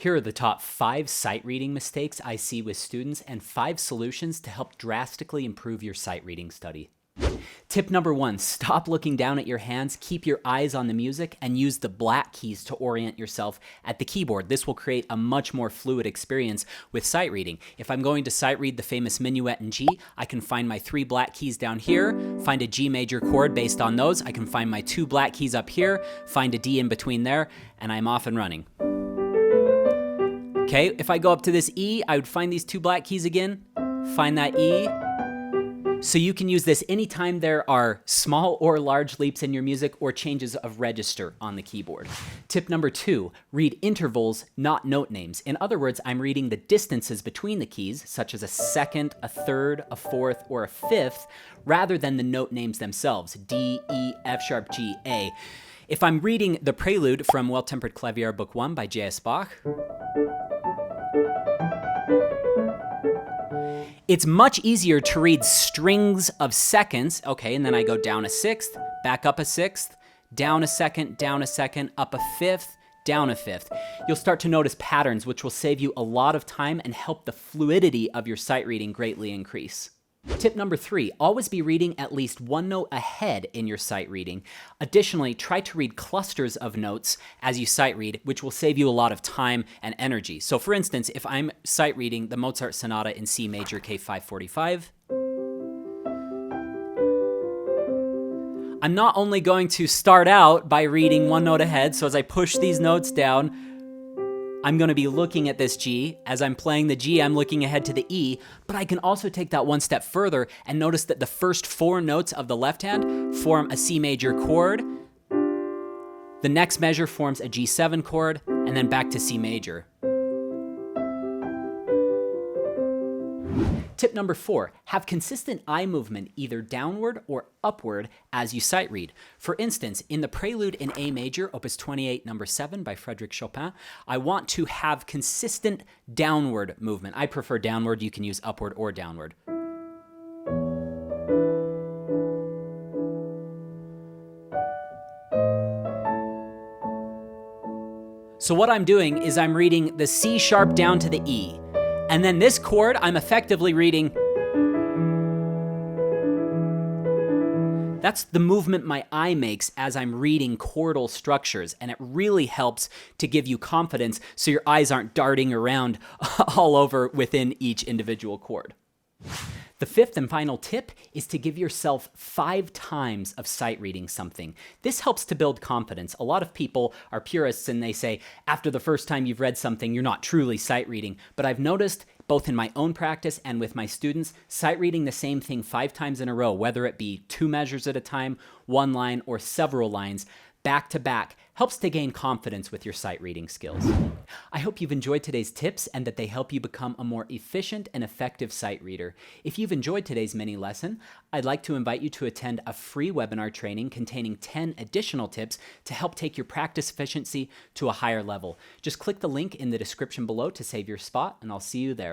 Here are the top 5 sight reading mistakes I see with students and 5 solutions to help drastically improve your sight reading study. Tip number 1, stop looking down at your hands, keep your eyes on the music, and use the black keys to orient yourself at the keyboard. This will create a much more fluid experience with sight reading. If I'm going to sight read the famous minuet in G, I can find my 3 black keys down here, find a G major chord based on those, I can find my 2 black keys up here, find a D in between there, and I'm off and running. Okay, if I go up to this E, I would find these 2 black keys again, find that E. So you can use this anytime there are small or large leaps in your music or changes of register on the keyboard. Tip number 2, read intervals, not note names. In other words, I'm reading the distances between the keys, such as a second, a third, a fourth, or a fifth, rather than the note names themselves, D, E, F sharp, G, A. If I'm reading the prelude from Well-Tempered Clavier Book 1 by J.S. Bach, it's much easier to read strings of seconds, okay, and then I go down a sixth, back up a sixth, down a second, up a fifth, down a fifth. You'll start to notice patterns which will save you a lot of time and help the fluidity of your sight reading greatly increase. Tip number 3, always be reading at least 1 note ahead in your sight reading. Additionally, try to read clusters of notes as you sight read, which will save you a lot of time and energy. So for instance, if I'm sight reading the Mozart Sonata in C major K545, I'm not only going to start out by reading 1 note ahead, so as I push these notes down, I'm going to be looking at this G. As I'm playing the G, I'm looking ahead to the E, but I can also take that 1 step further and notice that the first 4 notes of the left hand form a C major chord. The next measure forms a G7 chord, and then back to C major. Tip number 4, have consistent eye movement either downward or upward as you sight read. For instance, in the Prelude in A major, Opus 28, number 7 by Frédéric Chopin, I want to have consistent downward movement. I prefer downward, you can use upward or downward. So what I'm doing is I'm reading the C sharp down to the E. And then this chord, I'm effectively reading. That's the movement my eye makes as I'm reading chordal structures, and it really helps to give you confidence so your eyes aren't darting around all over within each individual chord. The 5th and final tip is to give yourself 5 times of sight reading something. This helps to build confidence. A lot of people are purists and they say, after the first time you've read something, you're not truly sight reading. But I've noticed, both in my own practice and with my students, sight reading the same thing 5 times in a row, whether it be 2 measures at a time, 1 line, or several lines, back to back, helps to gain confidence with your sight reading skills. I hope you've enjoyed today's tips and that they help you become a more efficient and effective sight reader. If you've enjoyed today's mini lesson, I'd like to invite you to attend a free webinar training containing 10 additional tips to help take your practice efficiency to a higher level. Just click the link in the description below to save your spot, and I'll see you there.